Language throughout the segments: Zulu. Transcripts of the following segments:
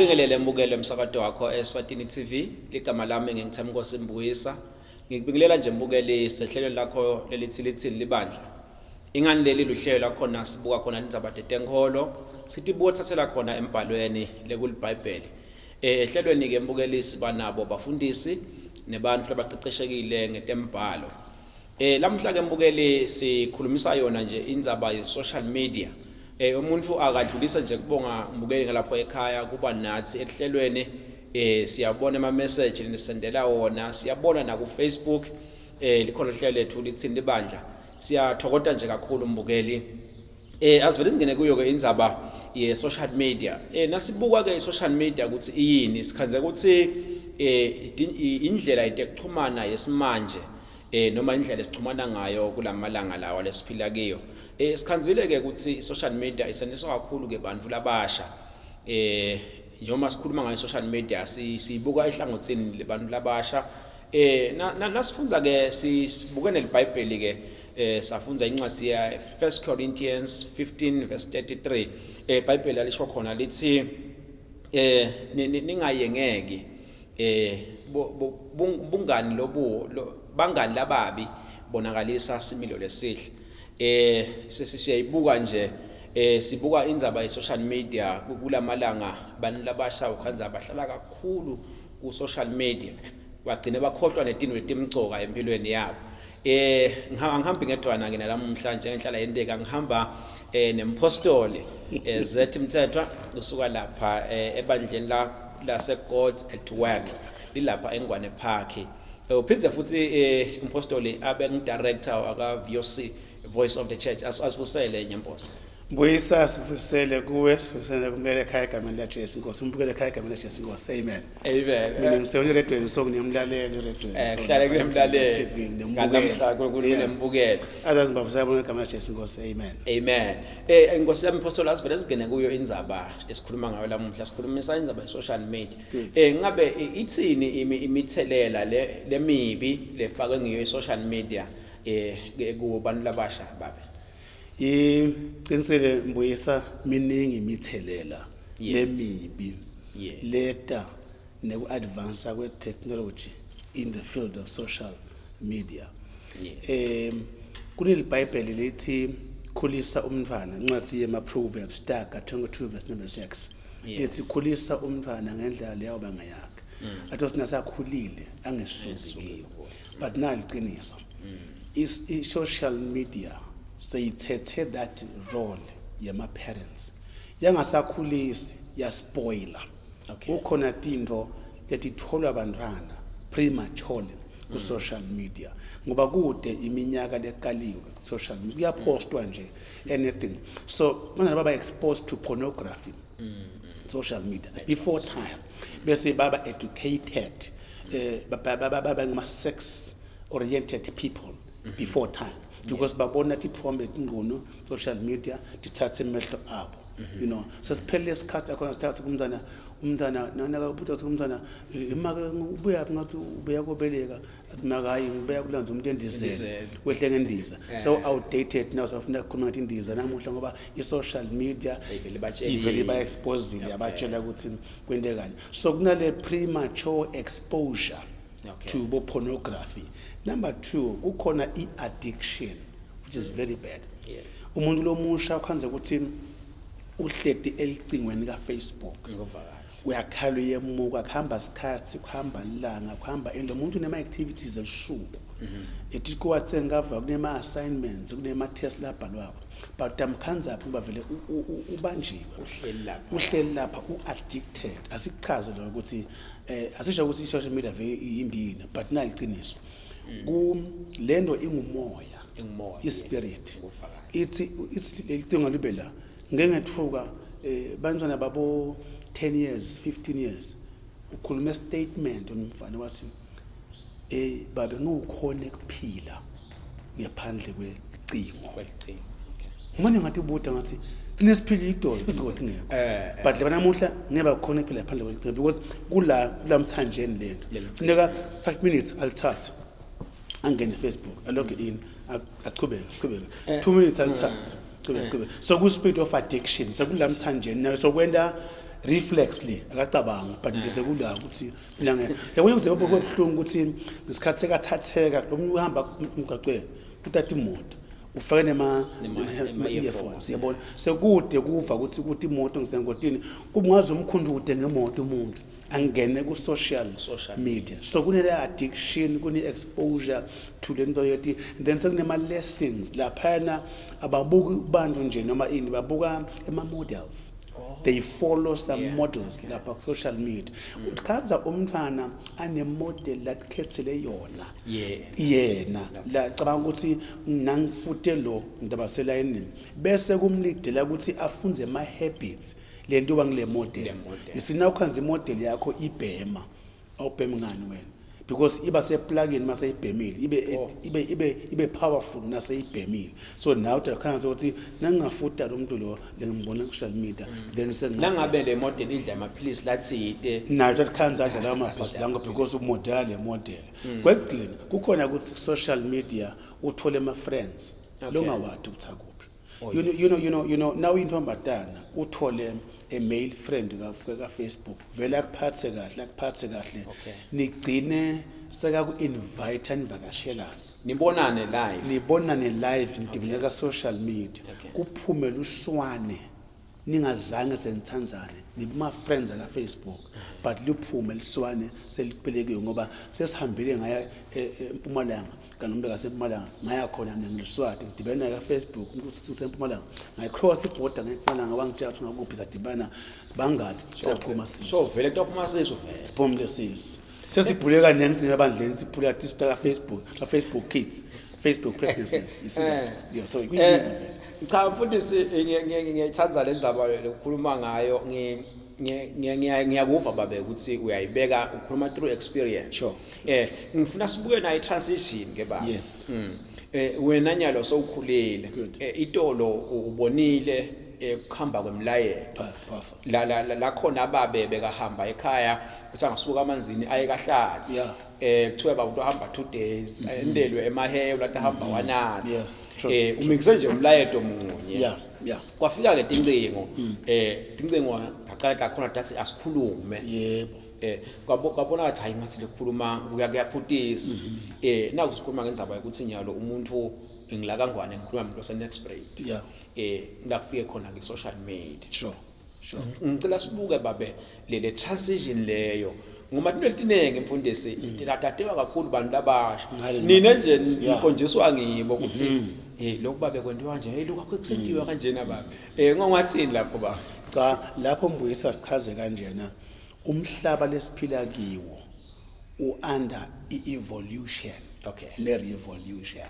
Ngikubingelele mbukelo emsakato wakho Eswatini TV ligama lami ngingithemba Nkosi Mbuyisa ngikubingelela nje mbukeli sehlelo lakho lelithilithini Libandla ingani leli luhlelo lakhona sibuka khona indzaba tetenkholo sithi bothathela khona embhalweni lekuliBhayibheli ehlelweni ke mbukeli sibanabo bafundisi nebantu labaqeqeshekile ngetembhalo lamhla ke mbukeli sikhulumisa yona nje indzaba ye social media umuntu akadlulisa nje kubonga mbukeli ngalapho ekhaya kuba nathi ehlelweni siyabona ama message nisendela wona siyabona na ku Facebook likhona ihlelo lethu lithini Libandla siyathokota nje kakhulu mbukeli asivele singene kuyo ke indzaba ye social media nasibuka ke social media ukuthi iyini sikhanze ukuthi indlela yetekuchumana yesimanje noma indlela esixhumana ngayo kulamalanga lawa lesiphila kiyo sikhanzile ke ukuthi social media isetshenziswa kakhulu ke bantu labasha njengoba sikhuluma ngayo social media sibuka ehlangothini lebantu labasha nasifunza ke sibuke neLibhayibheli ke safunza incwadi ya 1 Corinthians 15 verse 33 iBhayibheli alisho khona lithi ningayengeki bungani bangani lababi bonakalisa similo lesihle sisiyayibuka nje sibuka indzaba ye social media kulamalanga bantu labasha ukhanza bahlala kakhulu ku social media bagcine bakhohlwa netinto letimcoka empilweni yabo ngihambi ngedwana ke nalamhlanje ngihlala yenteka ngihamba nempostoli zethi Mthethwa kusuka lapha ebandleni lase God at Work lilapha eNgwane Park uphindze futhi impostoli abe ngidirector aka VOC Voice of the Church asivusele Nyamposa Mbuyisa sivusele kuwe sivusele kumele ekhaya igama la Jesu Nkosi umbukele ekhaya igama la Jesu Nkosi amen amen ngisewona radio sokunemlaleli radio hlala kunemlaleli ngamhla kunembukelo azazibavusela bona igama la Jesu Nkosi amen amen Nkosi yami Apostle asivele singene kuyo indzaba esikhuluma ngayo lamuhla sikhulumisa indzaba ye social media ngabe ithini imithelela lemibi lefake ngiyo social media kubantu labasha babe iqinisele Mbuyisa miningi imithelela lemibi leta neku-advance kwe-technology in the field of social media kuneLibhayibheli lithi khulisa umntwana incwadi yema-Proverbs 22 verse number 6 lithi khulisa umntwana ngendlela yawo bangayakhe athi sinasakhulile angesuki but naliqiniso i-social media seyithethe that role yama-parents yangasakhulisi yaspoiler ukhona tinto letitholwa bantwana prematurely ku-social media ngoba kude iminyaka lekaliwe social media kuyapostwa nje anything so manje baba exposed to pornography social media before time bese baba educated baba ngama-sex oriented people before time because babona tithombe ingqono social media dithathe emehlo abo you know so siphele isikhathi akho sithatha umntana nana kabuthi umntana imake ubuya ngathi ubuya kobeleka athi makayi ngibuya kulanza umuntu endizeni wehle ngendiza so outdated now safuna ukukhuluma ngathi indiza namuhla ngoba i-social media ivele ba expose yabatshela ukuthi kwentekani so kunale premature exposure to pornography. Number 2, kukhona i-addiction which is very bad. Umuntu lomusha ukhanze ukuthi uhleti elicingweni kaFacebook. Uyakhala yemuka kuhamba isikhathi kuhamba ilanga kuhamba ende umuntu unema activities esuku. Ethi kuwatsenga kunema assignments kunema test labhalwayo. But amkhanza apho bavele ubanjiwe uhleli lapha uaddicted asichaze lo ukuthi asisho ukuthi i-social media vele iyimbini but naliqiniso lento ingumoya ispirit ithi licinga libe la ngengethuka bantwana babo 10 years 15 years ukhuluma statement umfana wathi babe ngukhona kuphila ngaphandle kwecingo manje ngathi ubuda ngathi sinesiphila idolo ukuthi ngeke but laba namuhla ngeba khona kuphila ngaphandle kwecingo because kula mthanjeni lento funeka 5 minutes alithatha angene Facebook alog in aqhubeka 2 minutes alithatha so ku spirit of addiction sekulamthanjeni nayo sokwenda reflexly akacabanga but nje sekula ukuthi mina yabona ukuthi ububhlungu ukuthi ngesikhathi sekathatheka lo muntu uhamba umgaqweni uthatha imoto ufake nema earphones yabona sekude kuva ukuthi imoto ngisengotini kubungazi umkhundude ngemoto umuntu angene ku social media so kune addiction kune exposure to lento yethi then sekunema lessons laphana ababuki abantu nje noma ini babuka ema models. They follow some models lapha social media. Ukhaza umntwana ane model that khethele yona. Yena la cabanga ukuthi nangifute lo ndabasela yini bese kumlidela ukuthi afunze ama habits lento bangile model. Isina ukhanza imodel yakho ibhema awubhema ngani wena because iba se plugin mase ibhemile ibe powerful nase ibhemile so now utakhanza ukuthi nangafuta lo muntu lo lengibona ku social media then nangabe le model idla amaphilisi lathide nayo utakhanza adla amaphilisi langa because umodel le model kwegcina kukhona ukuthi social media uthole ama friends lo ngawathi ukuthakuphi you know now intombatana uthole a male friend ka Facebook vele akuphathe kahle nigcine seka ku invite anivakashelana nibonane live ndibineka social media kuphumela uswane ningazange senithandzane nibuma friends ala Facebook but liphume liswane selipelekiwe ngoba sesihambile ngaya eMpumalanga kaNombeka seMpumalanga ngaya khona ngiliswati ngidibena ka Facebook ukuthi seMpumalanga ngayicross iborder ngeMpumalanga bangitshela ukuthi ngakuphi sadibana bangani siyaphuma sisi so vele kuphuma sisi vele siphumile sisi sesibhuleka nento abandleni siphula tisita ka Facebook kids Facebook pregnancies you see that yeah so cha futhi ngiyayithanda lenzaba lokukhuluma ngayo ngiyakuva babe ukuthi uyayibeka ukhuluma through experience sure ngifuna sibuke nayo transition ke baba yes wena nyalo sowukhulile itolo ubonile ukuhamba kwemlayeto la khona ababe bekahamba ekhaya kuthi angisuka amanzini aye kahlathi kuthiwa bawuthi uhamba 2 days endelwe emaheyo lathi ahamba wanathi umikise nje umlayeto munye kwafika ke tincingo tincingo ngaqala khona dathi asikhulume yebo kwabona ngathi hayi ngathi likhuluma kuyaphutisa nakusikhuluma ngenzaba ukuthi nyalo umuntu ngila kangwane ngikhuluma umuntu ose next break ngakufike khona ku social media sure ngicela sibuke babe le transition leyo ngoba into letinenge imfundisi ndinadadewa kakhulu bantu labasha nina nje nikonjiswa ngibo ukuthi lokhu babe kwenziwa nje lokho kusentiwa kanjena babe ngongathini lapho ba cha lapho mbuyisa sichaze kanjena umhlaba lesiphila kiwo under evolution le revolution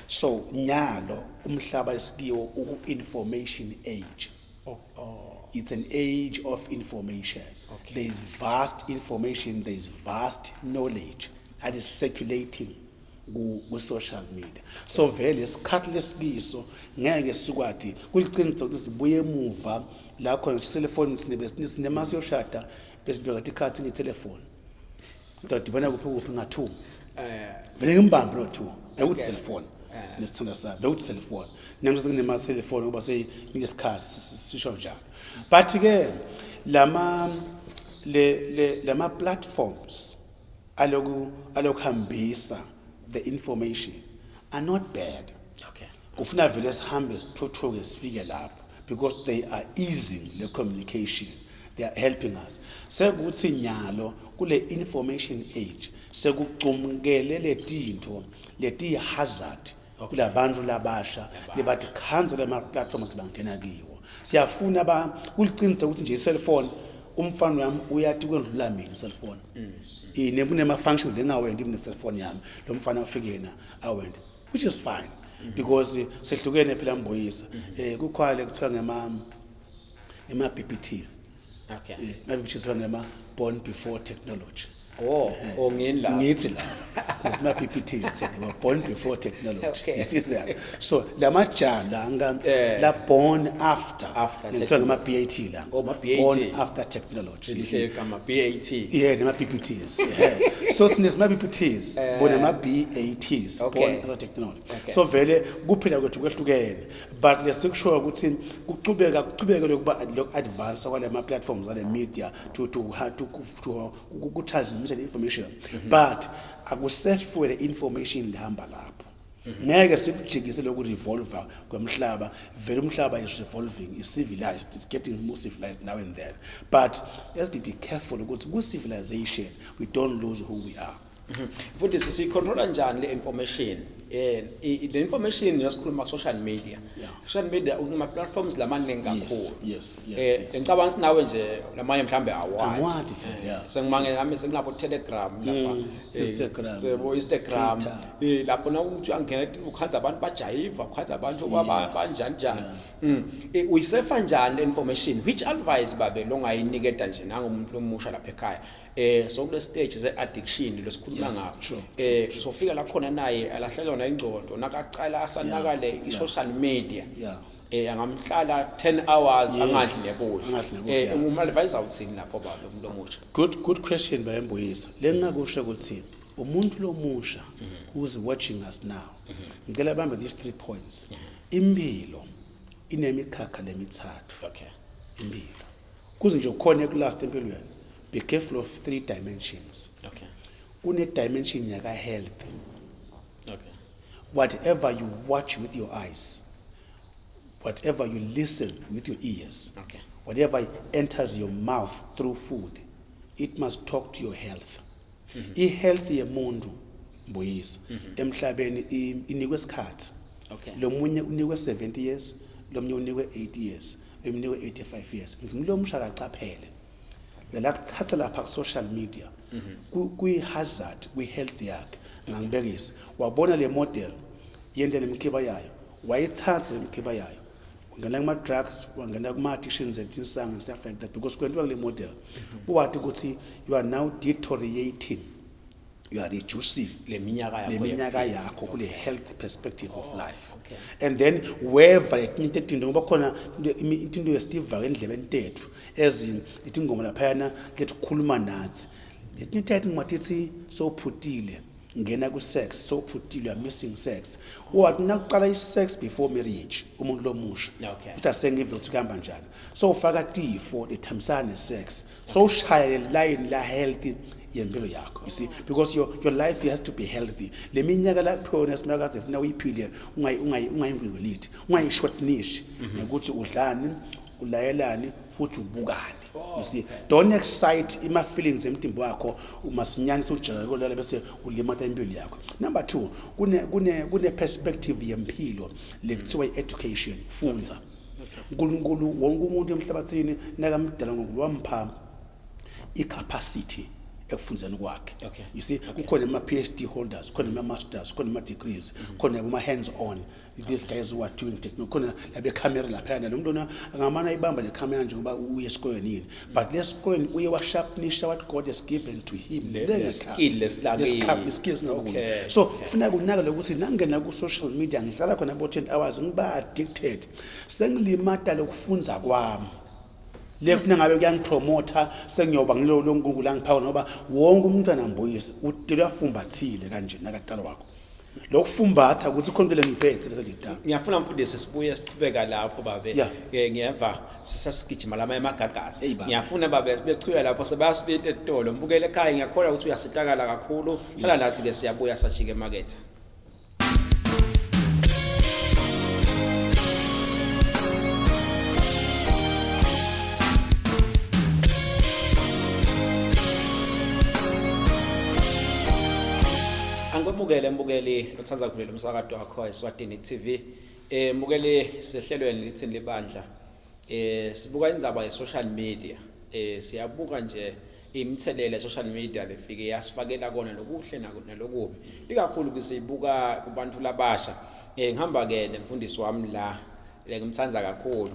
so nyalo umhlaba esikiwo ku information age it's an age of information there is vast information there is vast knowledge that is circulating ku social media so vele isikhathi lesikiso ngeke sikwadi kuliqiniso ukuthi sibuye emuva la khona cellphone sinema siyoshada besibeka ikhathi ngetelephone sidibana kuphi nga2 vele ngimbambe lo2 ukuthi cellphone nesithanda sabe ukuthi cellphone namanje sekunema cellphone ngoba seyisikhathi sisho njalo but ke lama platforms alokuhambisa the information are not bad kufuna vele sihambe sithothoke sifike lapho because they are easing the communication they are helping us sekuthi nyalo kule information age sekucumukele letinto leti hazard kulabantu labasha lebathi cancel ama platforms bangena kiwo siyafuna kuliqinisa ukuthi nje cellphone umfana wami uyathi kwendlula mina cellphone kunema functions lengawendi mina cellphone yami lo mfana ufike yena awend which is fine because sehlukene phela mbuyisa kukhwale kuthiwa ngema BBT which is ngema born before technology ngini la ngithi la ma PPTs were born before technology you see that so lamajala anga la born after ngithiwa ngama BAT la born after technology liseka ama BAT nema PPTs so sinesima PPTs bona ama BATs born after technology so vele kuphila kwethu kwehlukene but lesikushoyo ukuthi kuqhubeka lokuba advance kwale ma platforms ale media to transmit information but akusefwe information ihamba lapho ngeke sikujikise loku revolver kwemhlaba vele umhlaba is revolving is civilized, it's getting more civilized now and then, but let's be careful ukuthi ku civilization we don't lose who we are. Futhi sicontrola njani le information? Le information yasikhuluma ku social media. Social media kuma platforms lamaningi kakhulu. Yes. Ngicabanga sinawe nje lamanye mhlambe awadi. Yeah. Sengimangele nami sekulapho Telegram lapha. Instagram. Lapho ukuthi angena ukhanza abantu bajayiva, ukhanza abantu banjani njani. Uyisefa njani information? Which advice babe longayiniketa nje nangomuntu lomusha lapha ekhaya? So kule stage ze addiction lesikhuluma ngakho sofika la khona naye alahlelwa na ingcondo nakaqala asanakale i-social media angamhlala 10 hours angadli nebodla umadvisor uthini lapho baba umuntu omusha? Good question bayembuyisa lengakusho ukuthi umuntu lomusha who's watching us now ngicela bambe these 3 points. Impilo inemikhakha lemithathu. Impilo kuze nje ukhona ekulast empilweni, be careful of 3 dimensions. Kune dimension yaka health. Whatever you watch with your eyes, whatever you listen with your ears, whatever enters your mouth through food, it must talk to your health. I-health yemuntu mbuyisa emhlabeni inikwe isikhathi. Lo munye unikwe 70 years, lo munye unikwe 80 years, lo munye unikwe 85 years. Ngilo msha kacaphele. La kuthatha lapha ku social media kuyi hazard kwi health yakhe. Ngangibekisa wabona le model yende nemkhiba yayo, wayithatha nemkhiba yayo, ungena kuma drugs, wangena kuma addictions etinsango and stuff like that, because kwentwa le model uwathi ukuthi you are now deteriorating, you are reducing le minyaka yakho kule health perspective of life. And then wherever into ngoba khona into yestiva endlebeni tethu ezini ithi ingoma laphayana lethi khuluma nathi lethi ngwathi so phutile ngena ku sex, so phutile, you are missing sex. Wathi nakuqala i-sex before marriage umuntu lomusha uthi asengive ukuthi kuhamba njani, so ufaka tifo lethambisana sex, so ushaya line la healthy yempilo yakho, you see, because your life has to be healthy. Le minyaka lapho nesimakaze funa uyiphile ungayingwilithi, ungayishortnish ukuthi udlani, ulayelani futhi ubukani. You see, don't excite ima feelings emtimbo wakho umasinyanyisa ujaka kodwa bese ulimata impilo yakho. Number 2, kune perspective yempilo lekuthiwa education, funza. uNkulunkulu wonke umuntu emhlabathini nakamdala ngoNkulunkulu wampha icapacity ekufunzeni kwakhe. You see, kukhona ama PhD holders, kukhona ama masters, kukhona ama degrees, kukhona ama hands on. These guys who are doing technical, kukhona labe camera lapha na lo muntu angamana ibamba le camera nje ngoba uye esikoleni yini, but le esikoleni uye wa sharpenisha what God has given to him. Skills nakho. So ufuna kunaka lokuthi nangena ku social media ngihlala khona about 10 hours ngiba addicted, sengilimata lokufunza kwami. Lefuna ngabe kuyangipromoter sengiyoba ngilo loNkulunkulu langiphawu ngoba wonke umuntu anambuyisa udela afumbathile kanje nakaqala wakho lokufumbatha ukuthi khonke ngiphethe lesa lidala. Ngiyafuna mfundisi sibuye siqhubeka lapho babe ngiyeva sasigijima lama emagagazi. Ngiyafuna babe bechuyela lapho sebasibethe etolo mbukele ekhaya, ngiyakholwa ukuthi uyasitakala kakhulu. Hlala nathi ke siyabuya sachike emarket. Mbukeli othanza kulela umsakazo wakho Eswatini TV. Mbukeli sehlelweni Litsini Libandla. Sibuka indzaba ye social media. Siyabuka nje imitselela social media lefike yasifakela kona lokuhle nalokubi. Ikakhulu kusibuka kubantu labasha. Ngihamba ke nemfundisi wami la ngimthanza kakhulu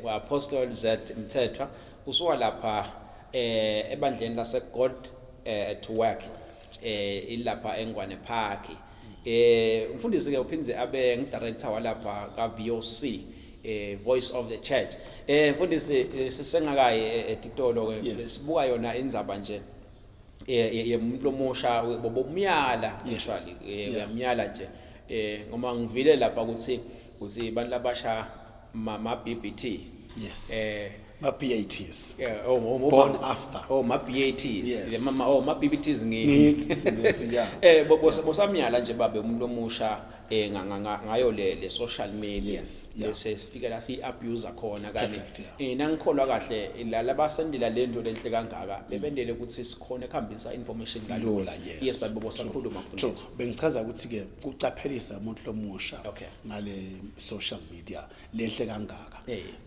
Apostle Z Mthethwa usuka lapha ebandleni lase God at Work. Ilapha eNgwane Park. Umfundisi ke uphinze abe ngidirector walapha ka VOC, Voice of the Church. Mfundisi sisengakayi etitolo ke sibuka yona indzaba nje yemuntu lomusha bobumyala actually uyamyala nje ngoba ngivile lapha ukuthi uthi abantu labasha ma BBT Yes. Ma PATs. Born after. Ma BATs. Yes. Ma BBTs Yes, yeah. Bosamyala nje babe umuntu omusha ngayo le social media. Yes, yeah. Bese sifika la si abuser khona Perfect, kani. Nangikholwa kahle labasendela lento lenhle kangaka bebendele ukuthi sikhona ekhambisa information kalula. Yes, babo sakhuluma True. Bengichaza ukuthi ke ucaphelisa umuntu lomusha Okay. ngale social media lehle kangaka.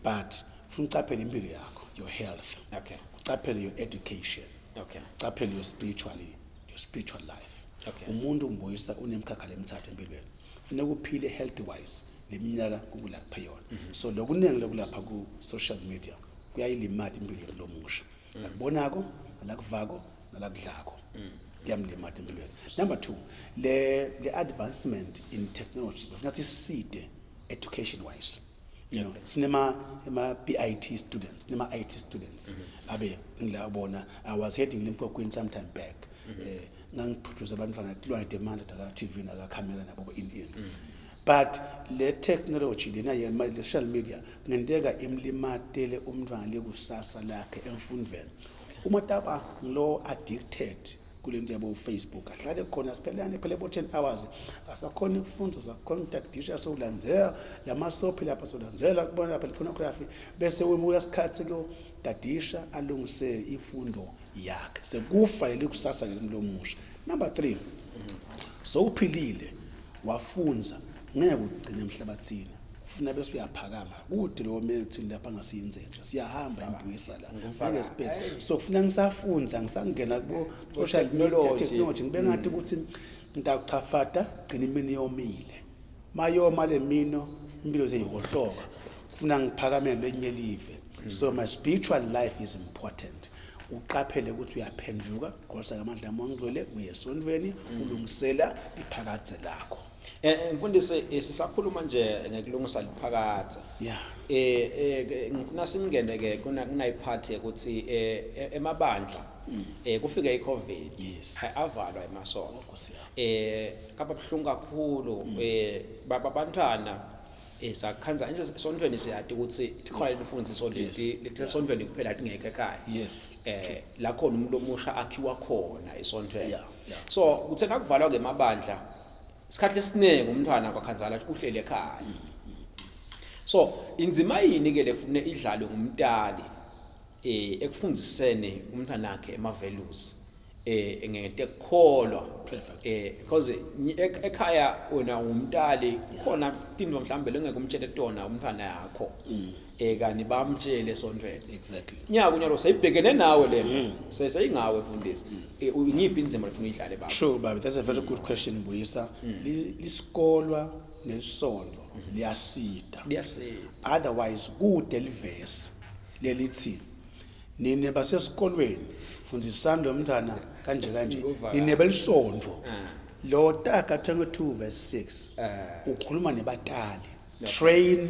But ufuna ucaphele impilo yakho, your health. Okay. Ucaphele your education. Okay. Ucaphele your spiritual life. Okay. Umuntu umboyisa unemkhakha lemithathu empilweni. Kufanele uphile healthy wise leminyaka kukulapha yona. So lokuningi lokulapha ku social media kuyayilimata impilo lomusha. Lakubonako, lakuvako, nalakudlako. Kuyamlimata empilweni. Number 2, the advancement in technology. Kufanele siside education wise. You know, sinema PIT students, sinema IT students. Abe ngilabona I was heading Limpopo some time back. Ngangiproduce abantwana kulwa demand la TV na la camera nabo in. But le technology lena ye social media ngenteka imlimatele umntwana lekusasa lakhe emfundweni. Uma taba ngilo addicted kulento yabo Facebook ahlale khona siphelane phela 10 hours asakhona ukufunda asakhona ukudadisha sokulandzela lamasophi lapha sokulandzela kubona lapha pornography bese wemuka isikhathi ko dadisha alungise ifundo yakhe sekufa lekusasa lomusha. Number 3, so uphilile wafunza ngeke ugcine emhlabathini ufuna bese uyaphakama kude lo methi lapha ngasiyinzenja siyahamba impuyisa la ngeke siphethe so kufuna ngisafunza ngisangena ku social technology ngibe ngathi ukuthi ngidachafata gcina imini yomile mayoma le mino impilo zeyihohloka kufuna ngiphakamele lenye live. So my spiritual life is important. Uqaphele ukuthi uyaphenduka ngosa ngamandla amangcwele uyesondweni ulungisela iphakathe lakho. Mfundisi sisakhuluma nje ngekulungisa liphakatha. Yeah. Ngifuna singene ke kunayiphathi ukuthi emabandla kufike iCovid. Yes. Avalwa emasonto. Kaba buhlungu kakhulu babantwana sakhanza nje esontweni siyade ukuthi ikhona imfundiso leti esontweni kuphela tingeke ekhaya. Yes. La khona umuntu omusha akhiwa khona esontweni. Yeah. So kuthe nakuvalwa ngemabandla isikhathi esiningi umntwana kwakhanzala uhlele ekhaya. So inzima yini ke lefune idlalwe ngumntali ekufundisene umntwana wakhe ema values ngeke ekukholwa because ekhaya una umntali khona into mhlambe lengeke umtshele tona umntwana yakho kani bamtshele esontweni. Exactly. Nyaka unyalo sayibhekene nawe lena seyingawe mfundisi ngiphi inzima lefuna idlale baba. Sure baba, that's a very good question Mbuyisa. Lisikolwa nesonto liyasida. Otherwise kude livesi lelithi nini basesikolweni fundisana lo mntwana kanje nini belisonto lo Taka 22 verse 6 ukhuluma nebatali train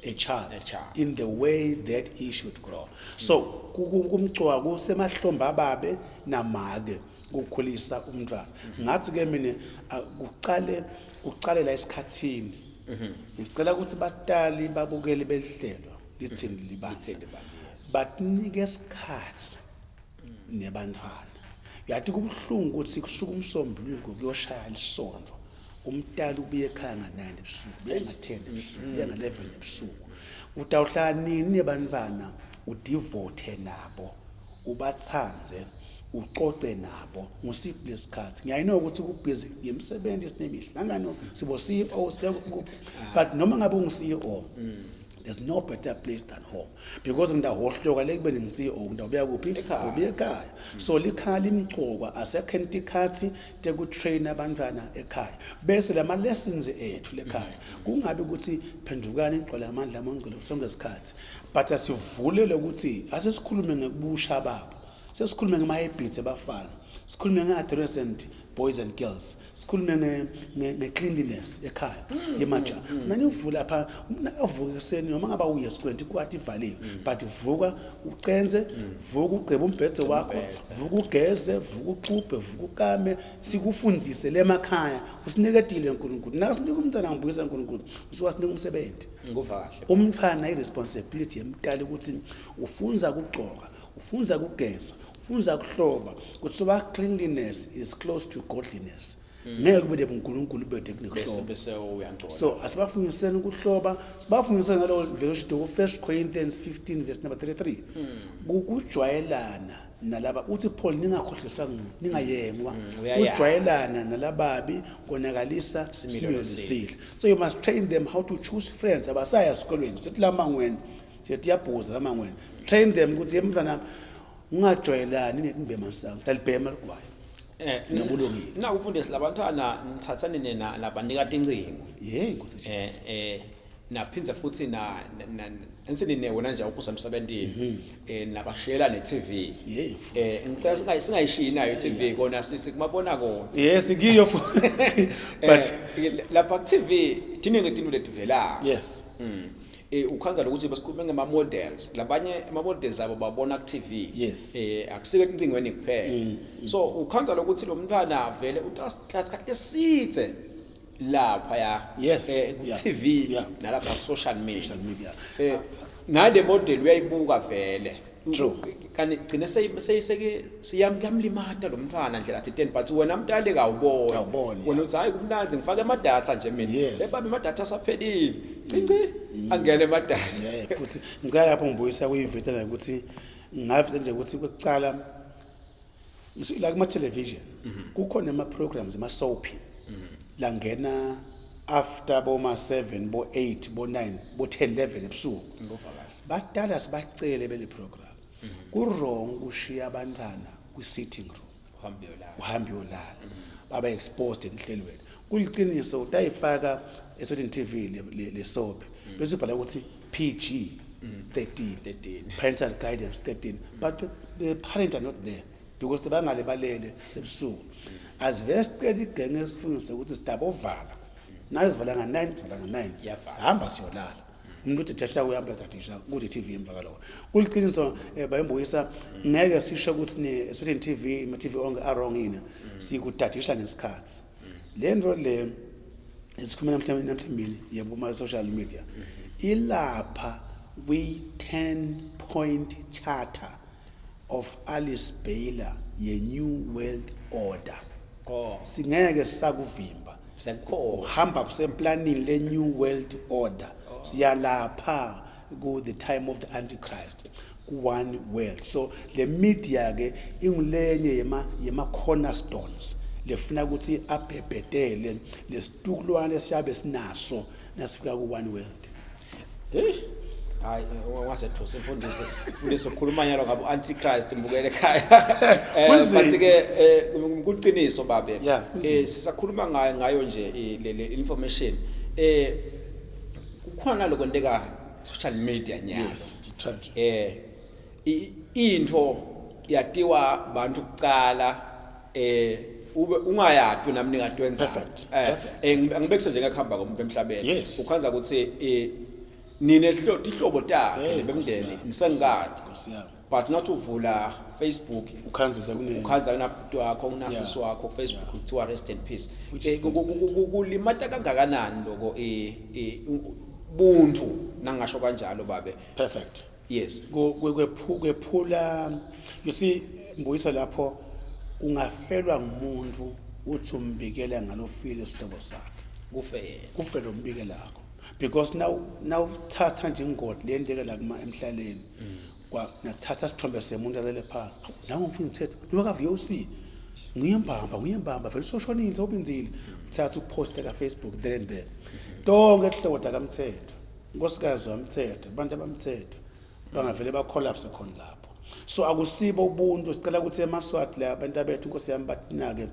a child in the way that he should grow. So kumcwa kusemahlombe ababe namake ukukhulisa umntwana ngathi ke mina uqale la esikhathini ngicela ukuthi batali babukele behlelwa lithini libandla bakunike isikhathi nebantwana. Yathi kubhlungu ukuthi kushuka umsombuluko kuyoshaya lisonto umntali ubuye ekhaya nga9 ebusuku buye nga10 ebusuku buye nga11 ebusuku utawuhlala nini nebantwana udivote nabo ubathanze ucoce nabo ngusiphi lesikhathi. Ngiyayino ukuthi kubhizi ngemsebenzi esinemihla ngano sibo CEO sibekuphi but noma ngabe ungu-CEO there's no better place than home because ngidahohloka lekube ngi-CEO ngidawubuya kuphi ubuye ekhaya. So likhaya limcokwa asekhenti khathi tekutrain abantwana ekhaya bese lama lessons ethu lekhaya kungabe ukuthi phendukani igcwala amandla amangcwele sonke isikhathi but asivulele ukuthi asesikhulume ngekubusha babo sesikhulume ngema habits abafana sikhulume nge-adolescent boys and girls. Sikhulume nge-cleanliness ekhaya yemaja. Nani uvula lapha avuka ekseni noma ngaba uye esikwenti kwathi ivaliwe. But vuka ucenze, vuka ugceba umbhedzo wakho, vuka ugeze, vuka uxubhe, vuka ukame, sikufundzise lemakhaya. Usiniketile uNkulunkulu. Nakasinika umntwana ngibuyisa uNkulunkulu. Usuwasinika umsebenzi. Nguva kahle. Umfana i-responsibility yemqala ukuthi ufunza ukugcoka, ufunza ukugeza, ufunza ukuhloba. Ukuthi soba cleanliness is close to godliness. Ngeke kube uNkulunkulu bethe kunekuhloba. Bese uyangcola. So asibafundiseni ukuhloba, sibafundiseni ngalo verse 1 Corinthians 15 verse number 33. Ukujwayelana nalaba uthi Paul ningakhohliswa ningayengwa. Ukujwayelana nalababi konakalisa similo sihle. So you must train them how to choose friends. Abasaya esikolweni sithi lamangweni sithi yabhuza lamangweni. Train them ukuthi yemntwana ungajwayelani nezimbema sangu talibhema likwayo. Nobulungile. Na ufundisa labantwana nithathane nena labanika incingo. Nkosi Jesu. Naphinza futhi ensini wena nje ukusa emsebentini nabashela neTV. Ngicela singayishiyi nayo iTV kona sikumabona kona. Yes, ngiyo futhi. But lapha kuTV thine ngetinu letivela. Yes. Ukhanza ukuthi basikhuluma ngama models labanye ama models abo babona ku TV. Yes. Akusike incingweni kuphela. So ukhanza ukuthi lo mntwana vele usikhathi esithe lapha ya ku TV nalapha ku social media. Nale model uyayibuka vele. True. Kanti gcine siyamlimata lo mntwana nje lathi 10 but wena mntale kawubona. Wena uthi hayi kumnanzi ngifake ama data nje mina. Bebabe ama data saphelile. Cinci angene ama data. Futhi ngicela lapho ngibuyisa kuyiveta ukuthi ngavile nje ukuthi kwecala la kuma television kukhona ama programs ama soap la ngena after boma 7 bo 8 bo 9 bo 10 11 ebusuku badala sibacele bele program kurong ushiya abantwana ku sitting room uhambe yolala baba exposed enhlelweni kuliqiniso utayifaka Eswatini TV le soap bese ubhala ukuthi PG 13 parental guidance 13 but the parents are not there because bangale balele sebusuku asivesicela igenge esifundisa ukuthi sidaba ovala nazivala nga9 sivala nga9 hamba siyolala umuntu uthi thatha uyamba thathisha kuthi TV emva kaloko kuliqiniso bayembuyisa ngeke sisho ukuthi ne-Eswatini TV ma TV onke arong ina sikuthathisha ngesikhathi lento le esikhuluma namhlanje yebo ma social media ilapha we 10-point charter of Alice Baylor ye New World Order. Singeke sakuvimba uhamba kusemplanini le New World Order siyalapha go the time of the Antichrist one world. So le media ke ingulenye yema cornerstones lefuna ukuthi abhebhetele lesitukulwane siyabe sinaso nasifika ku one world. Hayi wasethu mfundisi ukukhuluma nyalo ngabo Antichrist mbukele ekhaya bathi ke kuqiniso babe sisakhuluma ngayo nje le information kukhona lokwenteka social media nyalo into yatiwa abantu kucala ube ungayadi namnika wenza angibekuse nje ngakhamba komuntu emhlabeni ukhanza ukuthi nine ihlobo takhe bemndeni nisengikade but not uvula Facebook ukhanza kunabhuti wakho unasisi wakho ku Facebook kuthiwa rest in peace kulimata kangakanani lokho buntu nangasho kanjalo babe perfect yes kwephula you see mbuyisa lapho ungafelwa ngumuntu uthi umbikela ngalofile isihlobo sakhe kufele umbikela lakho because now thatha nje ingodi lendeke la kuma emhlaleni kwa nathatha sithombe semuntu alele phansi nawo ngifuna uthetha loka VOC ngiyembamba vele soshonini sobinzile uthatha ukuposta ka Facebook there and there donke ehlobo dakamthetho nkosikazi wamthetho abantu abamthetho bangavele ba collapse khona lapho so akusibo ubuntu sicela ukuthi emaswati la abantu abethu inkosi yami bathina ke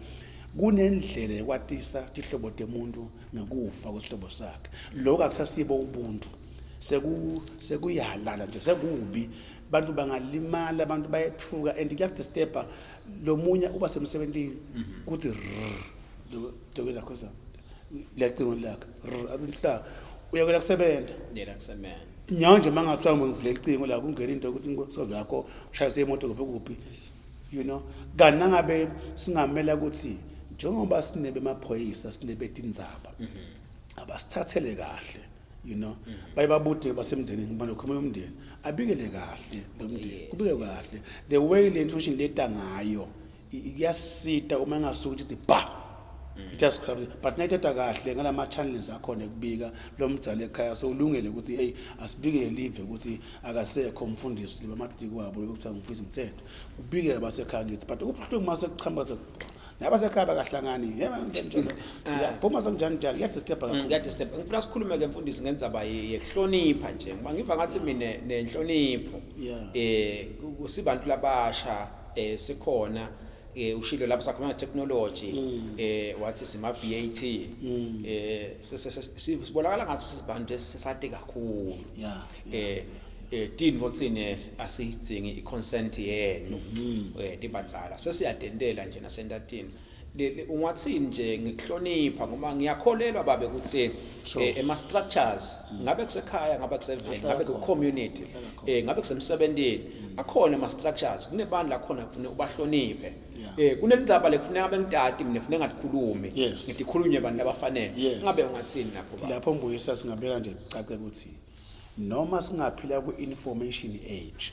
kunendlela yokwatisa ihlobo temuntu ngekufa kwesihlobo sakhe lokho akusasibo ubuntu sekuyalala nje sekubi abantu bangalimala abantu bayethuka and kuyakudisturba lo munye uba semsebentini kuthi dokela khosa lecingo lakhe azinhla uyakela kusebenza yena kusebenza nyanje mangathiwa ngivule icingo la kungena into ukuthi inkosi yakho ushayise imoto kuphi you know kana ngabe singamela ukuthi njengoba sinebe emaphoyisa sinebe tindzaba abasithathele kahle you know bayibabude basemndenini ngibona ukhuluma umndeni abikele kahle lo mndeni kubike kahle the way le information leta ngayo iyasita uma engasuki ukuthi ba just but nayithatha kahle ngalama channels akhona ekubika lo mdzala ekhaya so ulungele ukuthi hey asibike live ukuthi akasekho umfundisi liba amadiki wabo ukuthi ngifisa umthetho ubike abasekhaya ngithi but ubuhlungu mase kuchamba nabasekhaya bakahlangani yeba njalo phuma sanjani njalo kuyadisturb kakhulu kuyadisturb ngifuna sikhulume ke mfundisi ngenzaba yehlonipha nje ngoba ngiva ngathi mina nenhlonipho kusibantu labasha sikhona ushilo lapho sakhuluma technology wathi sima BAT sibonakala ngathi sibantu sesade kakhulu tin votsine asiyidzingi iconsent yenu dibadzala sesiyadendela nje nasentatini ungathini nje ngikuhlonipha ngoba ngiyakholelwa babe ukuthi ema structures ngabe kusekhaya ngabe kuseveni ngabe ku community ngabe kusemsebentini akhona ama structures kunebandla khona kufanele ubahloniphe kunendzaba lekufuneka abengitati mina kufanele ngatikhulumi ngikhulunye abantu abafanele ngabe ungathini lapho mbuyisa singabeka nje cace ukuthi noma singaphila ku-information age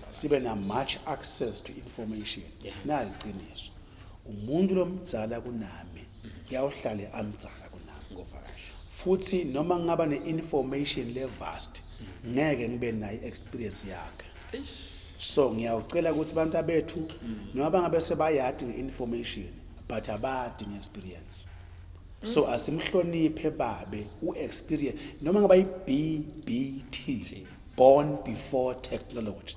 sibe na much access to information naliqiniso umuntu lomdzala kunami uyawuhlale amdzala kunami futhi noma ngaba ne-information le-vast ngeke ngibe nayo experience yakhe so ngiyawucela ukuthi abantu abethu noma bangabe sebayadi nge-information but abadi nge-experience so asimhloniphe babe u-experience noma ngaba i-BBT born before technology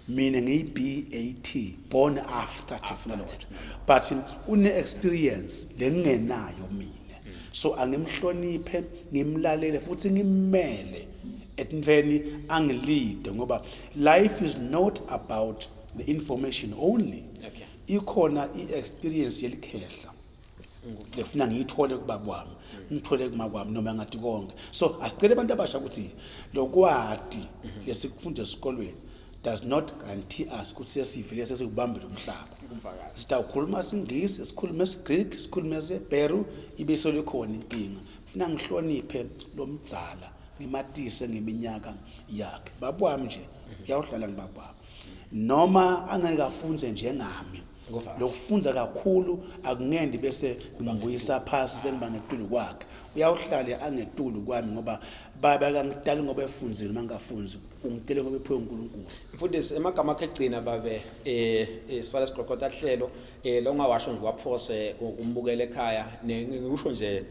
mina ngiyi-BAT born after technology but une-experience lengenayo mina so angimhloniphe ngimlalele futhi ngimmele etintweni angilide ngoba life is not about the information only ikhona i-experience yelikhehla lefuna ngiyithole kubakwami ngithole kumakwami noma ngathi konke so asicela abantu abasha ukuthi lokwadi lesikufunda esikolweni does not guarantee us ukuthi sesivile sesikubambile umhlaba sitawukhuluma isingisi sikhuluma isiGreek sikhuluma isiHebheru ibiso likhona inkinga funa ngihloniphe lo mdzala ngimatise ngeminyaka yakhe babwami nje uyawuhlala ngibabwami noma angeke afunze njengami lokufunza kakhulu akungendi bese ngibuyisa phasi sengiba ngetulu kwakhe uyawuhlale angetulu kwami ngoba baba kangidala ngoba efunzile mangafunzi ungitele ngoba ephiwe uNkulunkulu mfundisi emagama akhe egcina babe sala siqoqotha hlelo lo ngawasho nje waphose umbukele ekhaya ngikusho nje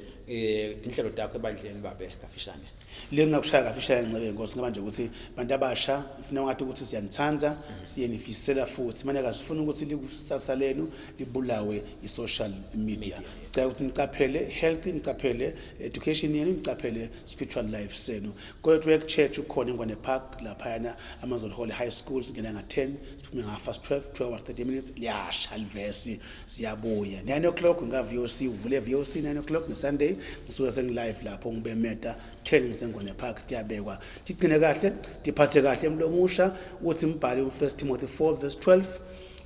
inhlelo dakho ebandleni babe kafishane lengakushaya kafishane ngcebe inkosi ngaba nje ukuthi abantu abasha ufuna ngathi ukuthi siyanithanza siyenifisela futhi manje akasifuna ukuthi likusasa lenu libulawe i-social media cela ukuthi nicaphele health nicaphele education yenu nicaphele spiritual life senu kodwa church ukhona eNgwane Park lapha yana Amazon Hall High School singena nga10 siphuma nga 12:30 minutes liyasha livesi siyabuya 9 o'clock ngaVOC uvule VOC 9 o'clock ngeSunday ngisuka sengilive lapho ngibemeta 10 ngisengwane Park tiyabekwa tigcine kahle diphathe kahle emlomusha uthi mbhali u1 Timothy 4:12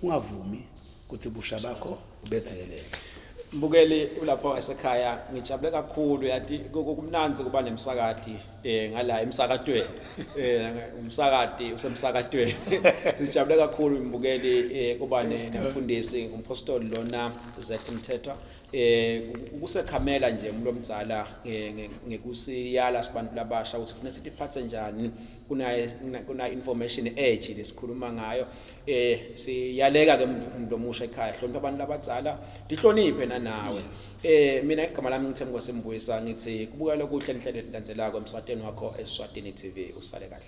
ungavumi ukuthi busha bakho ubethelele mbukeli ulapho esekhaya ngijabule kakhulu yathi kumnanzi kuba nemsakati ngala emsakatweni umsakati usemsakatweni sijabule kakhulu imbukeli kuba nemfundisi umpostoli lona ZETINKHUNDLA ukusekhamela nje umuntu omdzala ngekusiyala sibantu labasha ukuthi kufanele sitiphathe njani kuna information age lesikhuluma ngayo siyaleka ke umuntu omusha ekhaya hlonipha abantu abadzala dihloniphe nawe mina igama lami ngithemba kwasembuyisa ngithi kubuka lokuhle inhlelo elandzelako emsakatweni wakho Eswatini TV usale kahle